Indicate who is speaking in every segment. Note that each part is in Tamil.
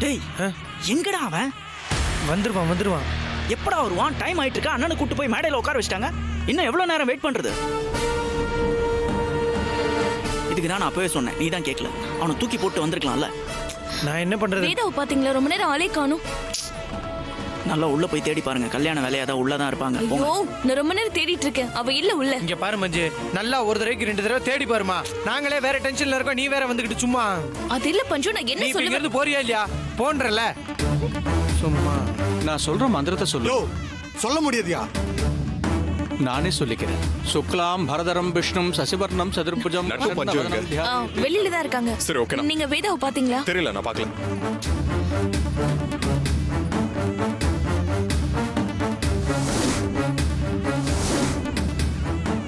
Speaker 1: டேய் எங்கடா அவன்?
Speaker 2: வந்துருவான்.
Speaker 1: எப்படா வருவான்? டைம் ஆயிட்டு இருக்கா. அண்ணனை கூட்டு போய் மேடையில உட்கார வச்சிட்டாங்க. இன்னும் எவ்வளவு நேரம் வெயிட் பண்றது? இதுக்கு தான் நான் அப்பவே சொன்னேன், நீ தான் கேட்கல. அவனை தூக்கி போட்டு வந்திருக்கலாம்ல.
Speaker 2: நான் என்ன பண்றது?
Speaker 3: வேதாவை பாத்தீங்களா? ரொம்ப நேரம் ஆளே காணோம்.
Speaker 1: நல்லா உள்ள போய் தேடி பாருங்க. கல்யாண வேலையா தான் உள்ளதான் இருப்பாங்க.
Speaker 3: ஐயோ, நான் ரொம்ப நேரம் தேடிட்டு இருக்கேன். அவ இல்ல உள்ள.
Speaker 2: இங்க பாரு மஞ்சு, நல்லா ஒரு தடவைக்கு 2 தடவை தேடி பாருமா. நாங்களே வேற டென்ஷன்ல இருக்கோம், நீ வேற வந்துகிட்டு சும்மா.
Speaker 3: அது இல்ல பஞ்சு, நான் என்ன
Speaker 2: நீ
Speaker 3: சொல்லுவேன்?
Speaker 2: இங்க போறியா இல்லையா? போன்றல சும்மா.
Speaker 4: நான் சொல்ற மந்திரத்தை சொல்லு.
Speaker 5: சொல்ல முடியாதியா?
Speaker 4: நானே சொல்லிக்கிறேன். சுக்லாம் பரதரம் விஷ்ணும் சசிவர்ணம் சதுர்புஜம்.
Speaker 3: வெளியில தான் இருக்காங்க.
Speaker 5: சரி, ஓகே.
Speaker 3: நீங்க வேதாவை பாத்தீங்களா?
Speaker 5: தெரியல, நான் பார்க்கல.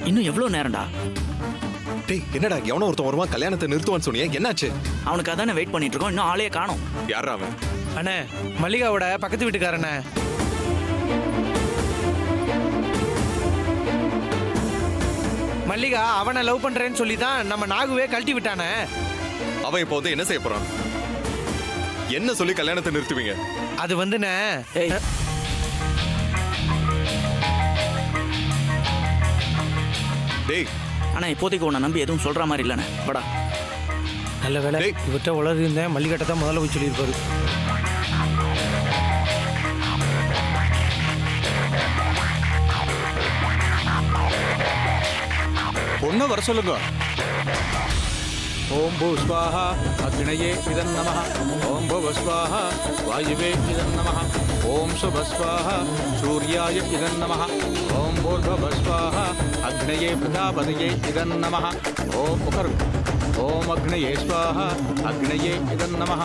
Speaker 1: இன்னும் எவ்வளவு நேரம்டா?
Speaker 5: டேய், என்னடா எவனோ ஒருத்தன் வருவான் கல்யாணத்தை நிறுத்துவான்னு சொன்னியே, என்னாச்சு?
Speaker 1: அவனுக்கு அதானே வெயிட் பண்ணிட்டு இருக்கோம். இன்னும் ஆளையே காணோம்.
Speaker 5: யாரா அவன்?
Speaker 2: அண்ணே, மல்லிகாவோட பக்கத்து வீட்டுக்காரண்ணே. மல்லிகா அவனை லவ் பண்றேன்னு சொல்லி தான் நம்ம நாகுவே கழட்டி விட்டானே.
Speaker 5: அவன் இப்போ வந்து என்ன செய்ய போறான்? என்ன சொல்லி கல்யாணத்தை நிறுத்துவீங்க?
Speaker 2: அது வந்துண்ணே.
Speaker 1: ஏய்,
Speaker 5: டேய்,
Speaker 1: ஆனா இப்போதைக்கு உன்னை நம்பி எதுவும் சொல்ற மாதிரி இல்லைண்ணே. படா.
Speaker 2: நல்ல வேலை
Speaker 5: டேய்.
Speaker 2: இவர்கிட்ட உளறி இருந்தேன். மல்லிகாட்ட தான் முதல்ல போய் சொல்லியிருப்பாரு.
Speaker 4: பொண்ணு வர சொல்லுங்க. ஓம் பூ ஸ்வாஹா அக்னயே இதன் நமஹ. ஓம் பூவ ஸ்வாஹா வாயுவே இதன் நமஹ. ஓம் சுப ஸ்வாஹா சூர்யாய இதன் நமஹ. ஓம் பூர்வ ஸ்வாஹா அக்னயே பிரஜாபதயே இதன் நமஹ. ஓம் உகர் ஓம் அக்னயே ஸ்வாஹா அக்னயே இதன் நமஹ.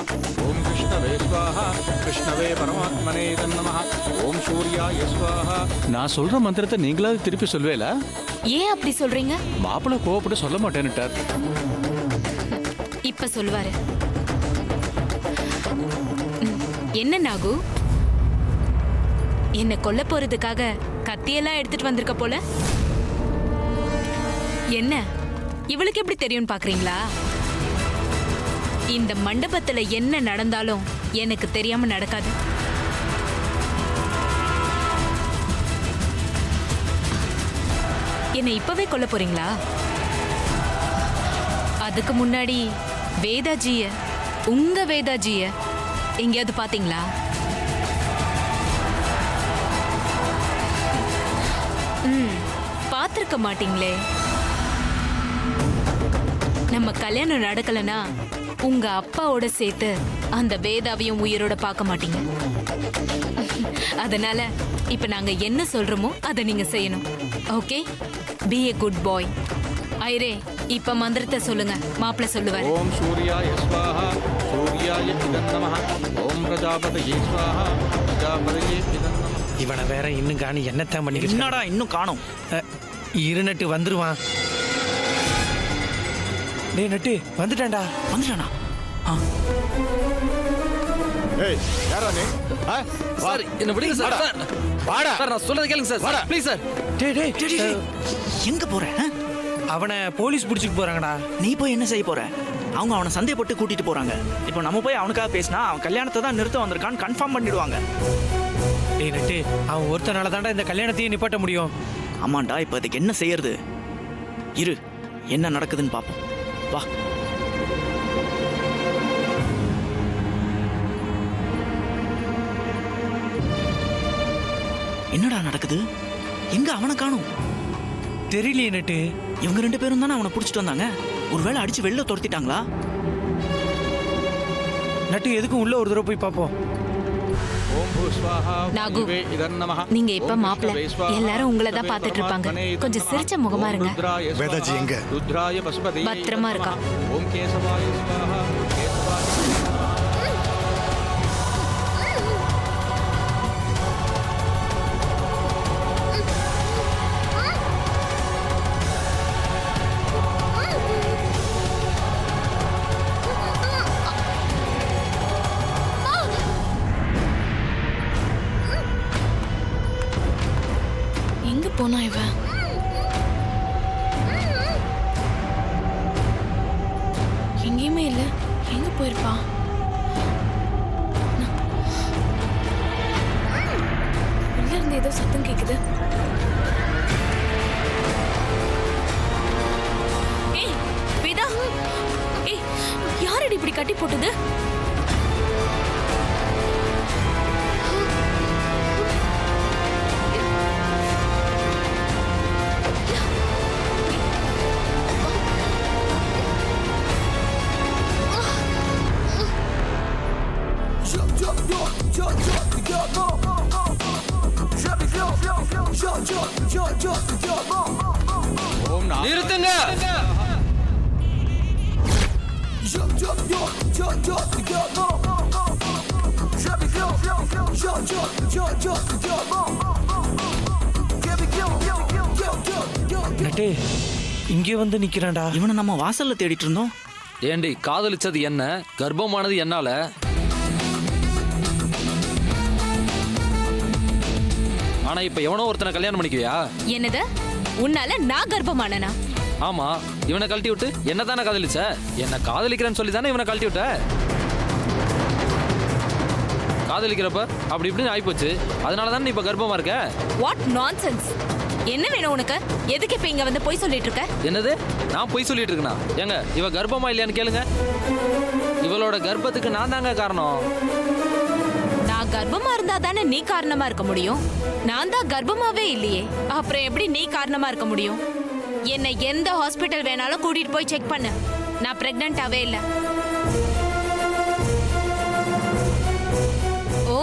Speaker 4: ஓம் கிருஷ்ணவே ஸ்வாஹா கிருஷ்ணவே பரமாத்மனே இதன் நமஹ. ஓம் சூர்யாய ஸ்வாஹா. நான் சொல்ற மந்திரத்தை நீங்களாவது திருப்பி சொல்வேல?
Speaker 3: ஏன் அப்படி சொல்றீங்க?
Speaker 4: மாப்பிள்ளை கோவப்பட்டு சொல்ல மாட்டேன்னுட்டார்.
Speaker 3: இப்ப சொல்லுவாரு. என்ன நாகு, என்ன கொல்ல போறதுக்காக கத்தியெல்லாம் எடுத்துட்டு வந்திருக்க போல. என்ன இவளுக்கு எப்படி தெரியும் பாக்குறீங்களா? இந்த மண்டபத்துல என்ன நடந்தாலும் எனக்கு தெரியாம நடக்காது. என்ன இப்பவே கொல்ல போறீங்களா? அதுக்கு முன்னாடி வேதாஜிய, உங்க வேதாஜிய எங்கேயாவது பாத்தீங்களா? பாத்திருக்க மாட்டீங்களே. நம்ம கல்யாணம் நடக்கலனா உங்க அப்பாவோட சேர்த்து அந்த வேதாவையும் உயிரோட பார்க்க மாட்டீங்க. அதனால இப்ப நாங்க என்ன சொல்றோமோ அதை நீங்க செய்யணும். ஓகே, பி எ குட் பாய். ஐரே, இப்ப மந்திரத்தை சொல்லுங்க. மாப்பிள்ளை சொல்லுவாரு.
Speaker 4: ஓம் சூர்யாய ஸ்வாஹா சூர்யாய இதன் நமஹ. ஓம் பிரஜாபதயே ஸ்வாஹா பிரஜாபதயே இதன் நமஹ.
Speaker 2: இவனை வேற இன்னும் காணி என்னத்தான் பண்ணிக்கிட்டு.
Speaker 1: என்னடா இன்னும் காணோம்?
Speaker 2: இருநட்டு வந்துருவான். டேய் நட்டு, வந்துட்டான்டா.
Speaker 1: வந்துட்டானா?
Speaker 5: ஏய், யாரா நீ?
Speaker 6: சார் என்ன விடுங்க சார். சார்
Speaker 5: வாடா.
Speaker 6: சார் நான் சொல்றது கேளுங்க சார். Sir please sir.
Speaker 2: டேய் டேய்
Speaker 1: டேய், டேய், எங்க போற?
Speaker 2: அவனை போலீஸ் பிடிச்சிட்டு போறாங்கடா.
Speaker 1: நீ போய் என்ன செய்ய போற? அவங்க அவனை சந்தேகப்பட்டு கூட்டிட்டு போறாங்க. இப்போ நம்ம போய் அவனுக்காக பேசினா அவன் கல்யாணத்தை தான் நிறுத்த வந்திருக்கான்னு கன்ஃபார்ம் பண்ணிடுவாங்க.
Speaker 2: டேய் நட்டு, அவன் ஒருத்தனால தான்டா இந்த கல்யாணத்தையும் நிப்பாட்ட முடியும்.
Speaker 1: ஆமாண்டா, இப்போ அதுக்கு என்ன செய்யறது? இரு, என்ன நடக்குதுன்னு பார்ப்போம். வா. என்னடா நடக்குது? எங்க அவனை காணோம்?
Speaker 2: தெரியலையே நட்டு.
Speaker 1: இவங்க 2 பேரும் தானே அவனை பிடிச்சிட்டு வந்தாங்க. ஒருவேளை அடிச்சு வெளில துரத்திட்டாங்களா?
Speaker 2: நட்டு, எதுக்கும் உள்ள ஒரு தடவை போய் பார்ப்போம்.
Speaker 4: ஓம் பூ ஸ்வாஹா
Speaker 3: நாகு,
Speaker 4: வாயுவே இதன் நமஹ.
Speaker 3: நீங்க இப்ப மாப்பிள்ளை எல்லாரும் உங்களை தான் பார்த்துட்டு இருப்பாங்க. கொஞ்சம் சிரிச்ச முகமா இருங்க.
Speaker 5: வேதாஜி எங்க?
Speaker 4: ருத்ராய பசுபதயே
Speaker 3: பத்திரமா இருக்கா?
Speaker 4: ஓம் கேசவாய ஸ்வாஹா கேசவாய.
Speaker 3: எங்க போனா இவன்? எங்கேயுமே இல்ல. எங்க போயிருப்பான்?
Speaker 7: ஏதோ சத்தம் கேக்குது. ஏய் வேதா, ஏய் யாரடி இப்படி கட்டி போட்டது?
Speaker 4: ஓம் நா
Speaker 2: நிறுத்துங்க.
Speaker 6: நட்டே இங்கே வந்து நிக்கிறான்டா.
Speaker 1: இவனை நம்ம வாசல்ல தேடிட்டு இருந்தோம்.
Speaker 6: ஏண்டி காதலிச்சது என்ன, கர்ப்பமானது என்னால? ஆனா இப்ப எவனோ ஒருத்தனை கல்யாணம் பண்ணிக்குவியா?
Speaker 3: என்னது? உன்னால நான் கர்ப்பமானனா?
Speaker 6: ஆமா, இவனை கழட்டி விட்டு என்ன தானே காதலிச்ச? என்ன காதலிக்கிறேன்னு சொல்லி தானே இவனை கழட்டி விட்ட. காதலிக்கிறப்ப அப்படி இப்படின்னு ஆயிப்போச்சு, அதனால தானே நீ இப்ப கர்ப்பமா இருக்க.
Speaker 3: What nonsense! என்ன வேணும் உனக்கு? எதுக்கு இப்ப இங்க வந்து போய் சொல்லிட்டு இருக்க?
Speaker 6: என்னது? நான் பொய் சொல்லிட்டு இருக்கேனா? ஏங்க, இவ கர்ப்பமா இல்லையான்னு கேளுங்க. இவளோட கர்ப்பத்துக்கு நான் தாங்க காரணம்.
Speaker 3: நான் கர்ப்பமா இருந்தா தானே நீ காரணமா இருக்க முடியும். நான் தான் கர்ப்பமாவே இல்லையே, அப்புறம் எப்படி நீ காரணமா இருக்க முடியும்? என்னை எந்த ஹாஸ்பிட்டல் வேணாலும் கூட்டிட்டு போய் செக் பண்ணு. நான் பிரெக்னன்ட்டாவே இல்ல. ஓ,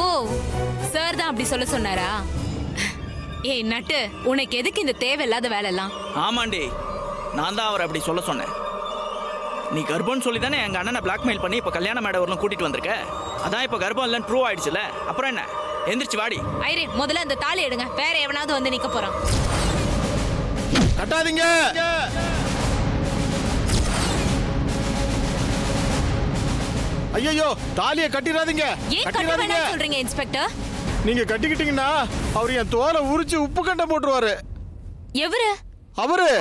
Speaker 3: சார் தான் அப்படி சொல்ல சொன்னாரா? ஏய் நட்டு, உனக்கு எதுக்கு இந்த தேவையில்லாத வேலை எல்லாம்?
Speaker 1: ஆமாண்டி, நான் தான் அவரை அப்படி சொல்ல சொன்னேன். நீ கர்ப்பம்னு சொல்லி தானே எங்க அண்ணனை பிளாக்மெயில் பண்ணி இப்ப கல்யாண மேடம் வரலாம் கூட்டிட்டு வந்திருக்க. அதான் இப்ப கர்ப்பம் இல்லைன்னு ப்ரூவ் ஆயிடுச்சுல, அப்புறம் என்ன? எந்திரிச்சு வாடி.
Speaker 3: ஐரே, முதல்ல அந்த தாலி எடுங்க. வேற எவனாவது வந்து நிக்க போறான்.
Speaker 5: கட்டாதீங்க. ஐயோ, தாலியை கட்டிடாதீங்க.
Speaker 3: ஏன் கட்ட வேணாம்னு சொல்றீங்க இன்ஸ்பெக்டர்?
Speaker 5: நீங்க கட்டிக்கிட்டீங்கன்னா அவர் என் தோலை உரிச்சு உப்பு கண்ட போட்டுருவாரு.
Speaker 3: எவரு?
Speaker 5: அவரு.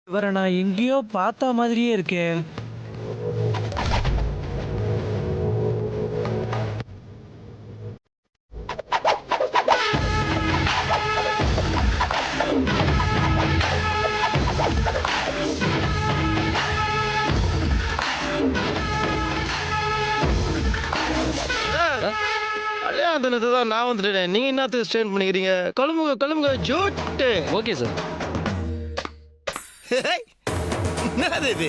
Speaker 2: இவரை நான் எங்கேயோ பார்த்த மாதிரியே இருக்கேன்.
Speaker 8: கல்யாணத்தை தான் நான் வந்துட்டேன். நீங்க என்னத்துக்கு ஸ்ட்ரெயின் பண்ணிக்கிறீங்க? கிளம்புங்க கிளம்புங்க ஜோட்டு.
Speaker 6: Okay sir.
Speaker 8: என்னது இது?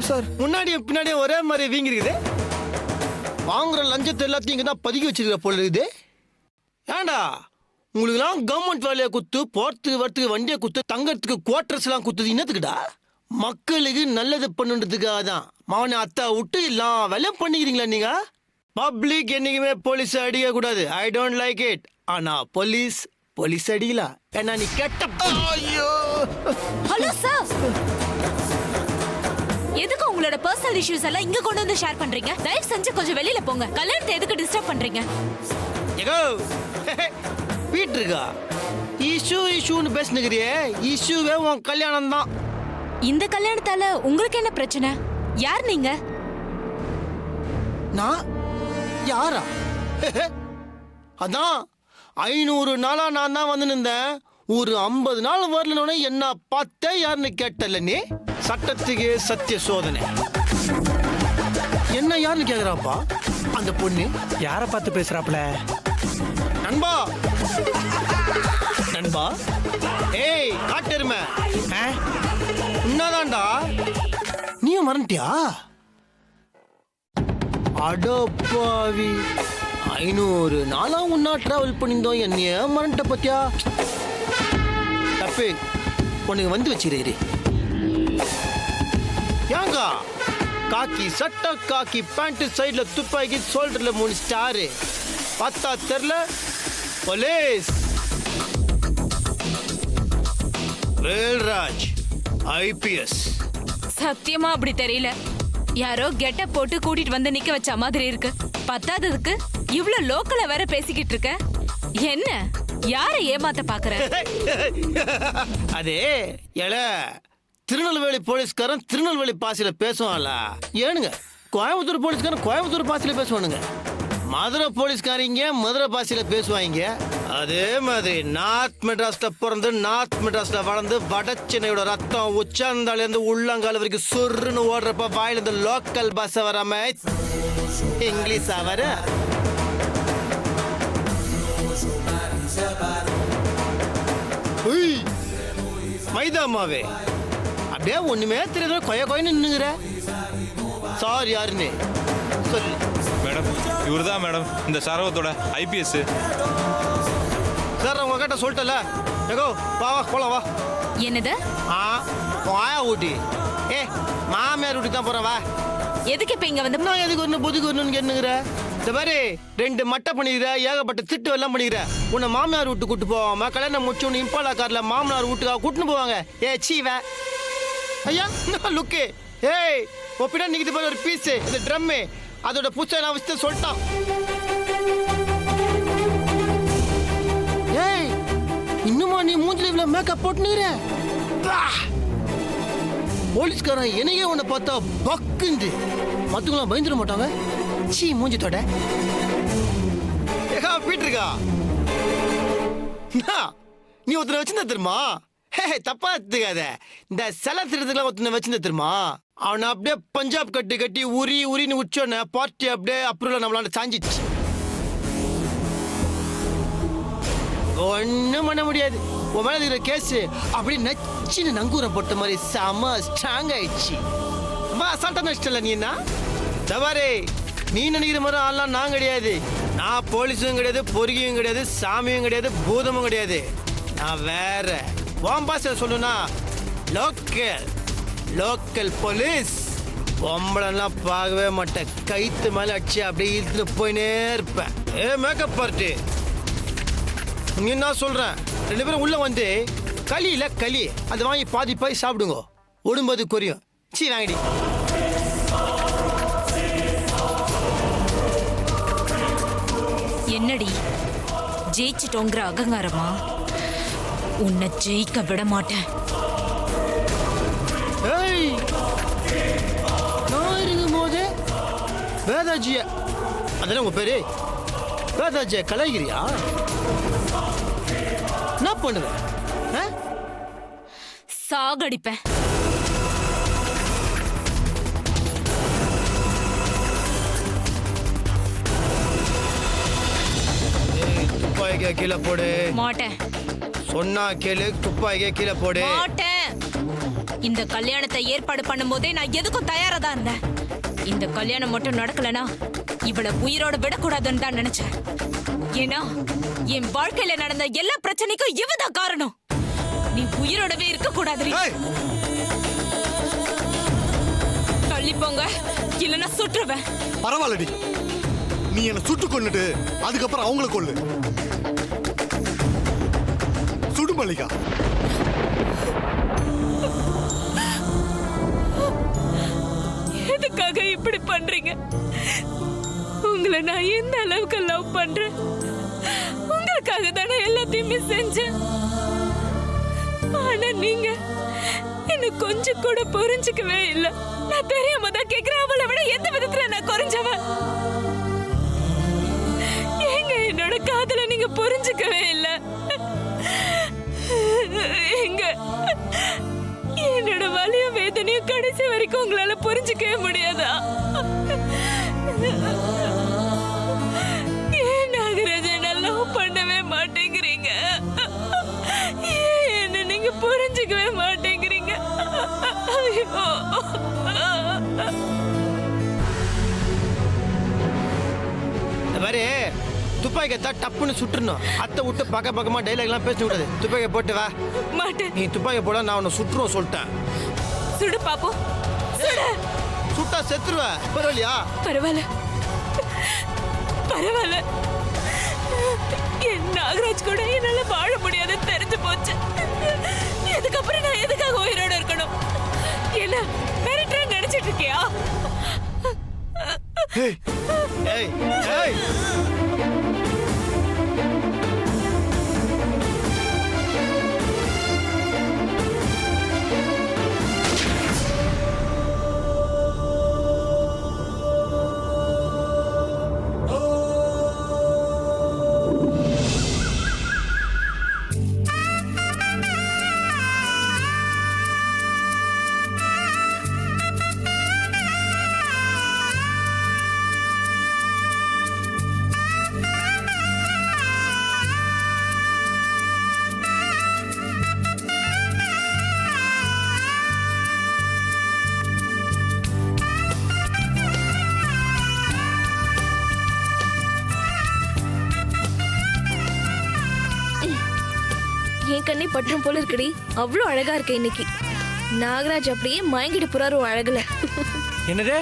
Speaker 8: சார் முன்னாடியும் பின்னாடியும் ஒரே மாதிரி வீங்கிருக்குது. வாங்குற லஞ்சத்தை எல்லாத்தையும் இங்கே தான் பதுக்கி வச்சிருக்க போல இருக்குது. ஏண்டா உங்களுக்குலாம் கவர்மெண்ட் வேலையை குத்து, போறதுக்கு வரத்துக்கு வண்டியை குத்து, தங்கறதுக்கு குவார்டர்ஸ் எல்லாம் குத்துது என்னத்துக்குடா? மக்களுக்கு நல்லது பண்ணுன்றதுக்காக தான். மவனை அத்தா விட்டு எல்லாம் வேலையும் பண்ணிக்கிறீங்களா நீங்க? பப்ளிக் என்னைக்குமே போலீஸ் அடிக்க கூடாது. I don't like it. ஆனா போலீஸ் அடிக்கலாம். ஏன்னா நீ கெட்ட. ஐயோ,
Speaker 3: ஹலோ சார், எதுக்கு உங்களோட பர்சனல் இஷ்யூஸ் எல்லாம் இங்க கொண்டு வந்து ஷேர் பண்றீங்க? தயவு செஞ்சு கொஞ்சம் வெளியில போங்க. கல்யாணத்தை எதுக்கு டிஸ்டர்ப் பண்றீங்க?
Speaker 8: ஏகோ வீட்டு இருக்கா இஷ்யூன்னு பேசுனுக்கிறியே, இஷ்யூவே உன் கல்யாணம் தான்.
Speaker 3: இந்த கல்யாணத்தால உங்களுக்கு என்ன பிரச்சனை? யார் நீங்க?
Speaker 8: நான் யாரா? அதான் 500 நாளா நான் தான் வந்து நின்றேன். ஒரு 50 நாள் வரலனோட என்ன பார்த்தே யாருன்னு கேட்டல நீ? சட்டத்துக்கு சத்திய சோதனை. என்ன யாருன்னு கேக்குறாப்பா அந்த பொண்ணு?
Speaker 2: யாரை பார்த்து பேசுறாப்ல?
Speaker 8: நண்பா நண்பா, ஏய் காட்டெருமை, உன்னாதான்டா. நீயும் மறந்துட்டியா? அடப்பாவி, 500 நாளா உன்னா டிராவல் பண்ணியிருந்தோம், என்னைய மறந்துட்ட பத்தியா? தப்பு, உனக்கு வந்து வச்சிரு. ஏங்க காக்கி சட்டை காக்கி பேண்ட் சைடுல துப்பாக்கி ஷோல்டர்ல 3 ஸ்டாரு பத்தா தெரியல போலீஸ் வேல்ராஜ் ஐபிஎஸ்.
Speaker 3: சத்தியமா அப்படி தெரியல. யாரோ கெட்ட போட்டு கூட்டிட்டு வந்து நிக்க வச்ச மாதிரி இருக்கு. பத்தாததுக்கு இவ்ளோ லோக்கல வேற பேசிக்கிட்டு இருக்க. என்ன யாரை ஏமாத்த பாக்குற?
Speaker 8: அதே எல திருநெல்வேலி போலீஸ்காரன் திருநெல்வேலி பாசையில பேசுவான்ல. ஏனுங்க கோயம்புத்தூர் போலீஸ்காரன் கோயம்புத்தூர் பாசையில பேசுவானுங்க. மதுரை போலீஸ்காரங்க மதுரை பாசையில பேசுவாங்க. அதே மாதிரி நார்த் மெட்ராஸ்ல பிறந்து நார்த் மெட்ராஸ்ல வளர்ந்து வட சென்னையோட ரத்தம் உச்சாந்தால இருந்து உள்ளங்கால வரைக்கும் சொருன்னு ஓடுறப்ப வாயில இருந்து லோக்கல் பஸ் வராம இங்கிலீஷ் வர. மைதாமாவே அப்படியே ஒண்ணுமே தெரியாத கொய கொயன்னு நின்னுங்கிற. சார் யாருன்னு சொல்லு.
Speaker 9: மேடம் இவர் தான் மேடம் இந்த சரவத்தோட ஐபிஎஸ்.
Speaker 8: சார் உங்க கிட்ட சொல்லிட்டல. ஏகோ வா வா போலாம் வா.
Speaker 3: என்னது?
Speaker 8: வாயா ஊட்டி. மாமியார் வீட்டுக்கு தான் போறேன் வா.
Speaker 3: எதுக்கு இப்ப இங்க வந்து?
Speaker 8: நான் எதுக்கு ஒண்ணு புதுக்கு ஒண்ணுன்னு கேட்டுங்கிற. இந்த மாதிரி 2 மட்டை பண்ணிக்கிற ஏகப்பட்ட திட்டு எல்லாம் பண்ணிக்கிற. உன்னை மாமியார் வீட்டு கூட்டு போவாம கல்யாணம் முடிச்சு உன்னை இம்பாலா கார்ல மாமனார் வீட்டுக்காக கூட்டுன்னு போவாங்க. சீவ ஐயா லுக்கு. ஏய் ஒப்பிடா நிக்கிட்டு போய் ஒரு பீஸ் இந்த ட்ரம்மு அதோட புச்சை நான் வச்சு சொல்லிட்டான். ஏய் இன்னுமா நீ மூஞ்சில இவ்வளவு மேக்கப் போட்டுனுற? போலீஸ்காரன் என்னையே உன்னை பார்த்தா பக்குந்து மத்தவங்களாம் பயந்துட மாட்டாங்க. சீ மூஞ்சி தொட. ஏகா பீட்ருக்கா நீ ஒருத்தனை வச்சிருந்த தெரியுமா? தப்பா எடுத்துக்காத. இந்த சில திருத்துக்கெல்லாம் ஒருத்தனை வச்சிருந்த தெரியுமா? அவனை அப்படியே பஞ்சாப் கட்டி கட்டி உரி உரின்னு உச்சோன்னு பார்ட்டி அப்படியே அப்ரூவல் நம்மளால சாஞ்சிச்சு. ஒன்னும் பண்ண முடியாது. உன் மேல இருக்கிற கேஸ் அப்படி நச்சுன்னு நங்கூரம் போட்ட மாதிரி செம ஸ்ட்ராங் ஆயிடுச்சு. ரொம்ப அசால்ட்டா நினைச்சிட்டல நீ. என்ன தவறே நீ நினைக்கிற மாதிரி ஆள்லாம் நான் கிடையாது. நான் போலீஸும் கிடையாது, பொறுக்கியும் கிடையாது, சாமியும் கிடையாது, பூதமும் கிடையாது. நான் வேற. உன் பாச சொல்லுனா லோக்கல் லோக்கல் போலீஸ். பொம்பளெல்லாம் பார்க்கவே மாட்டேன். கைத்து மேலே அடிச்சு அப்படியே இழுத்துட்டு போயினே இருப்பேன். மேக்கப் பார்ட்டி நீ என்ன சொல்றேன்? 2 பேரும் உள்ள வந்து களி அது வாங்கி பாதி பாதி சாப்பிடுங்க. உடும்போது குறையும். சீ வாங்கடி.
Speaker 3: என்னடி ஜெயிச்சிட்டோங்கிற அகங்காரமா? உன்னை ஜெயிக்க விட மாட்டேன்.
Speaker 8: நான் இருக்கும் போது வேதாஜிய அதெல்லாம் உங்க பேரு வேதாஜிய கலாய்கிறியா? என்ன பண்ணுவேன்?
Speaker 3: சாகடிப்பேன்.
Speaker 8: துப்பாக்கிய கீழே போடு.
Speaker 3: மாட்டேன்.
Speaker 8: சொன்னா கேளு. துப்பாக்கிய கீழே போடு.
Speaker 3: மாட்டேன். இந்த கல்யாணத்தை ஏற்பாடு பண்ணும் போதே நான் எதுக்கும் தயாரா தான் இருந்தேன். இந்த கல்யாணம் மட்டும் நடக்கலனா இவளை உயிரோட விடக்கூடாதுன்னு தான் நினைச்சேன். ஏன்னா என் வாழ்க்கையில நடந்த எல்லா பிரச்சனைக்கும் இவதான் காரணம். நீ உயிரோடவே இருக்க கூடாது. தள்ளி போங்க, இல்லைன்னா சுற்றுவேன்.
Speaker 10: பரவாயில்லடி, நீ என்ன சுட்டு கொன்னுட்டு அதுக்கப்புறம் அவங்கள கொல்லு. சுடு மல்லிகா.
Speaker 7: எதுக்காக இப்படி பண்றீங்க? உங்களை நான் எந்த அளவுக்கு லவ் பண்றேன். உங்களுக்காக தானே எல்லாத்தையுமே செஞ்சேன். ஆனா நீங்க என்ன கொஞ்சம் கூட புரிஞ்சுக்கவே இல்லை. நான் தெரியாம தான் கேக்குறேன். அவளை விட எந்த விதத்துல நான் குறைஞ்சவன்? ஏங்க என்னோட காதலை நீங்க புரிஞ்சுக்கவே இல்லை? எங்க என்னோட வலியும் வேதனையும் கடைசி வரைக்கும் உங்களால புரிஞ்சுக்கவே முடியாதா? ஏன் நாகராஜன் லவ் பண்ணவே மாட்டேங்கிறீங்க? ஏன் என்ன நீங்க புரிஞ்சுக்கவே மாட்டேங்கிறீங்க? ஐயோ,
Speaker 8: பாரு துப்பாக்கிய டப்புன்னு சுட்டுறணும். அத்தை விட்டு பக்கமா டைலாக் எல்லாம் பேச விடாது. துப்பாக்கிய போட்டு வா.
Speaker 7: மாட்டேன்.
Speaker 8: நீ துப்பாக்கிய போட நான் உன்னை சுட்டுருவோம் சொல்லிட்டேன்.
Speaker 7: சுடு பாப்போம். சுடு.
Speaker 8: சுட்டா செத்துருவ பரவாயில்லையா?
Speaker 7: பரவாயில்ல பரவாயில்ல. என் நாகராஜ் கூட என்னால வாழ முடியாதுன்னு தெரிஞ்சு போச்சு. இதுக்கப்புறம் நான் எதுக்காக உயிரோட இருக்கணும்? என்ன மிரட்டுற நினைச்சிட்டு இருக்கியா?
Speaker 8: ஏய் ஏய்
Speaker 11: என் கண்ணே பற்றும் போல இருக்குடி. அவ்வளோ அழகா இருக்க இன்னைக்கு. நாகராஜ் அப்படியே மயங்கிட்டு போறாரு உன் அழகுல.
Speaker 2: என்னது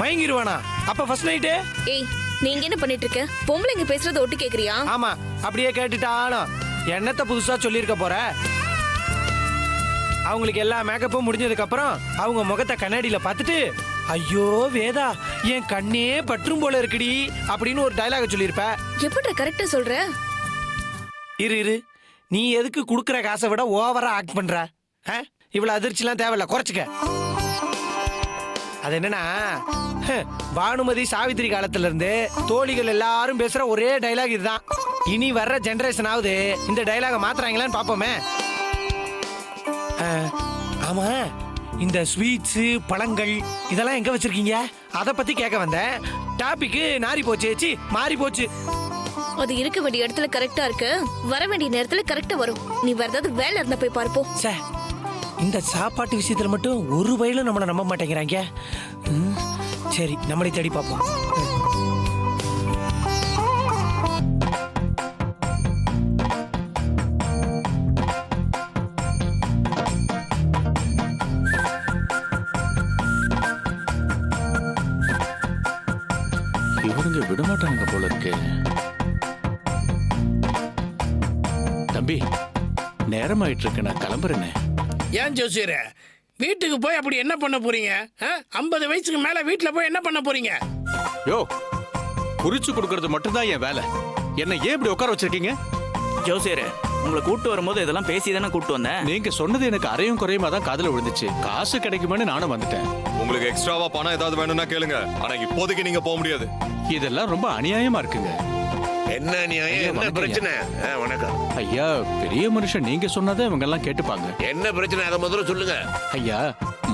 Speaker 2: மயங்கிருவானா? அப்ப ஃபர்ஸ்ட் நைட்டு?
Speaker 11: ஏய் நீங்க என்ன பண்ணிட்டு இருக்க? பொம்பளைங்க பேசுறத ஒட்டு கேக்குறியா?
Speaker 2: ஆமா, அப்படியே கேட்டுட்டாலும் என்னத்த புதுசா சொல்லியிருக்க போற? அவங்களுக்கு எல்லா மேக்கப்பும் முடிஞ்சதுக்கு அப்புறம் அவங்க முகத்தை கண்ணாடியில பார்த்துட்டு, ஐயோ வேதா என் கண்ணே பற்றும் போல இருக்குடி அப்படின்னு ஒரு டயலாக சொல்லியிருப்ப.
Speaker 11: எப்படி கரெக்டா சொல்ற?
Speaker 2: இரு நீ எதுக்கு குடுக்கற காசை விட ஓவரா ஆக்ட் பண்ற? இவ்வளவு அதிர்ச்சிலாம் தேவையில்ல, குறைச்சுக்க. அது என்னன்னா, பானுமதி சாவித்திரி காலத்துல இருந்து தோழிகள் எல்லாரும் பேசுற ஒரே டைலாக் இதுதான். இனி வர்ற ஜெனரேஷன் ஆகுது இந்த டைலாக மாத்துறாங்களான்னு பாப்போமே. ஆமா, இந்த ஸ்வீட்ஸ் பழங்கள் இதெல்லாம் எங்க வச்சிருக்கீங்க? அத பத்தி கேட்க வந்தேன். டாபிக் நாரி போச்சு, மாறி போச்சு.
Speaker 11: அது இருக்க வேண்டிய இடத்துல கரெக்டா இருக்கு, வர வேண்டிய நேரத்துல கரெக்டா வரும். நீ வேற ஏதாவது வேலை இருந்தா போய் பார்ப்போம்.
Speaker 2: இந்த சாப்பாட்டு விஷயத்துல மட்டும் ஒரு வயலும் நம்மளை நம்ப மாட்டேங்கிறாங்க. சரி, நம்மளை தேடி பார்ப்போம்.
Speaker 4: இவருங்க விடமாட்டானுங்க போல இருக்கு. தம்பி, நேரமாயிட்டு இருக்கு, நான் கிளம்புறேன்னு.
Speaker 12: ஏன் ஜோசியர வீட்டுக்கு போய் அப்படி என்ன பண்ண போறீங்க? 50 வயசுக்கு மேல வீட்டுல போய் என்ன பண்ண போறீங்க?
Speaker 4: யோ, குறிச்சு கொடுக்கறது மட்டும்தான் என் வேலை. என்ன ஏன் இப்படி உட்கார வச்சிருக்கீங்க?
Speaker 1: ஜோசியரே, உங்களை கூட்டு வரும்போது இதெல்லாம் பேசி தானே கூட்டு வந்தேன்.
Speaker 4: நீங்க சொன்னது எனக்கு அரையும் குறையுமா தான் காதுல விழுந்துச்சு. காசு கிடைக்குமான்னு நானும் வந்துட்டேன்.
Speaker 5: உங்களுக்கு எக்ஸ்ட்ராவா பணம் ஏதாவது வேணும்னா கேளுங்க. ஆனா இப்போதைக்கு நீங்க போக முடியாது.
Speaker 4: இதெல்லாம் ரொம்ப அநியாயமா இருக்குங்க.
Speaker 12: என்ன நியாயம்? என்ன பிரச்சனை? வணக்கம்
Speaker 4: ஐயா, பெரிய மனுஷன், நீங்க சொன்னதை இவங்க எல்லாம் கேட்டுப்பாங்க.
Speaker 12: என்ன பிரச்சனை அதை முதல்ல சொல்லுங்க.
Speaker 4: ஐயா,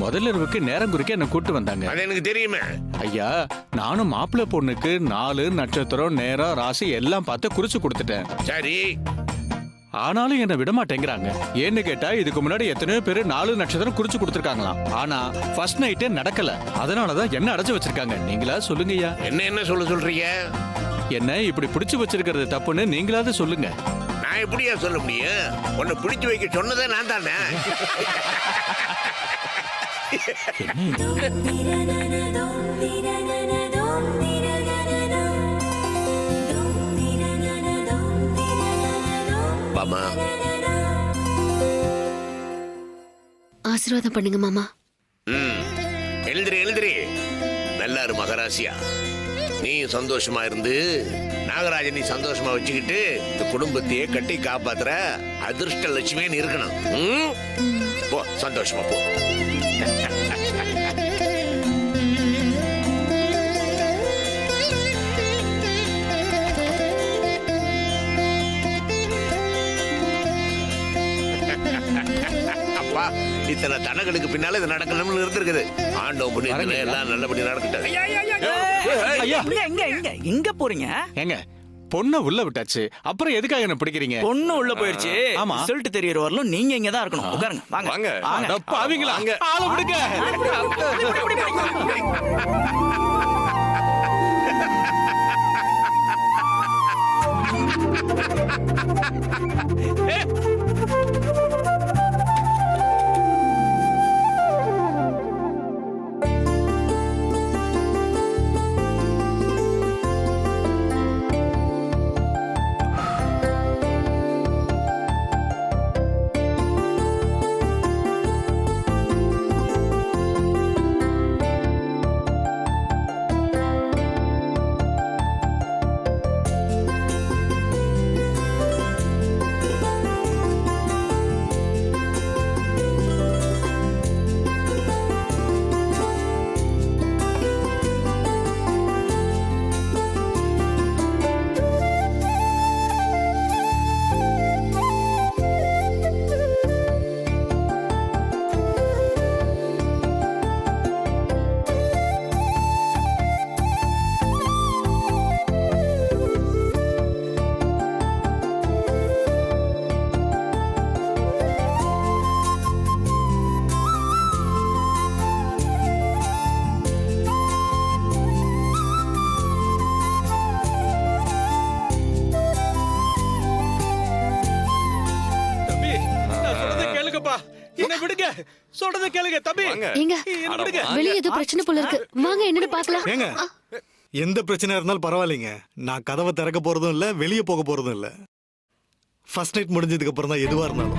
Speaker 4: முதலிரவுக்கு நேரம் குறிக்க என்ன கூட்டு வந்தாங்க.
Speaker 12: அது எனக்கு தெரியுமே.
Speaker 4: ஐயா, நானும் மாப்பிள்ளை பொண்ணுக்கு 4 நட்சத்திரம் நேரம் ராசி எல்லாம் பார்த்து குறிச்சு கொடுத்துட்டேன்.
Speaker 12: சரி,
Speaker 4: ஆனாலும் என்ன விட மாட்டேங்கிறாங்க. ஏன்னு கேட்டா, இதுக்கு முன்னாடி எத்தனையோ பேர் 4 நட்சத்திரம் குறிச்சு கொடுத்துருக்காங்களாம். ஆனா ஃபர்ஸ்ட் நைட்டே நடக்கல. அதனாலதான் என்ன அடைச்சு வச்சிருக்காங்க. நீங்களா சொல்லுங்க ஐயா.
Speaker 12: என்ன சொல்றீங்க?
Speaker 4: என்ன இப்படி பிடிச்சு வச்சிருக்கிறது தப்புன்னு நீங்களாவது சொல்லுங்க.
Speaker 12: நான் எப்படியா சொல்ல முடியும்? உன்னை பிடிச்சு வைக்க சொன்னதே நான் தானே. மாமா,
Speaker 11: ஆசீர்வாதம் பண்ணுங்க மாமா.
Speaker 12: எழுதிரி நல்லாரு மகராசியா. நீ சந்தோஷமா இருந்து நாகராஜன் நீ சந்தோஷமா வச்சுக்கிட்டு இந்த குடும்பத்தையே கட்டி காப்பாத்துற அதிர்ஷ்ட லட்சுமின்னு இருக்கணும். போ, சந்தோஷமா போ. அப்பா, இத்தனை தனங்களுக்கு பின்னால இது நடக்கணும்னு இருந்திருக்குது. ஆண்டவன் புண்ணியத்துல எல்லாம் நல்லபடி நடந்துட்டது.
Speaker 1: எங்க போறீங்க?
Speaker 4: ஏங்க, பொண்ணை உள்ள விட்டாச்சு, அப்புறம் எதுக்காக என்ன பிடிக்கிறீங்க?
Speaker 1: பொண்ணு உள்ள போயிருச்சு.
Speaker 4: ஆமா,
Speaker 1: ரிசல்ட் தெரியற வரலும் நீங்க இங்க தான் இருக்கணும். உட்காருங்க, வாங்க
Speaker 5: வாங்க.
Speaker 1: வாங்க.
Speaker 4: பாவீங்களா, ஆள விடுங்க.
Speaker 2: சொல்றத கேளுங்க தம்பி.
Speaker 11: ஏங்க
Speaker 2: என்ன விடுங்க.
Speaker 11: வெளியே ஏதோ பிரச்சனை போல இருக்கு, வாங்க என்னன்னு பார்க்கலாம்.
Speaker 10: ஏங்க எந்த பிரச்சனை இருந்தாலும் பரவாயில்லைங்க. நான் கதவை திறக்க போறதும் இல்ல, வெளியே போக போறதும் இல்ல. ஃபர்ஸ்ட் நைட் முடிஞ்சதுக்கு அப்புறம் தான் எதுவா இருந்தாலும்.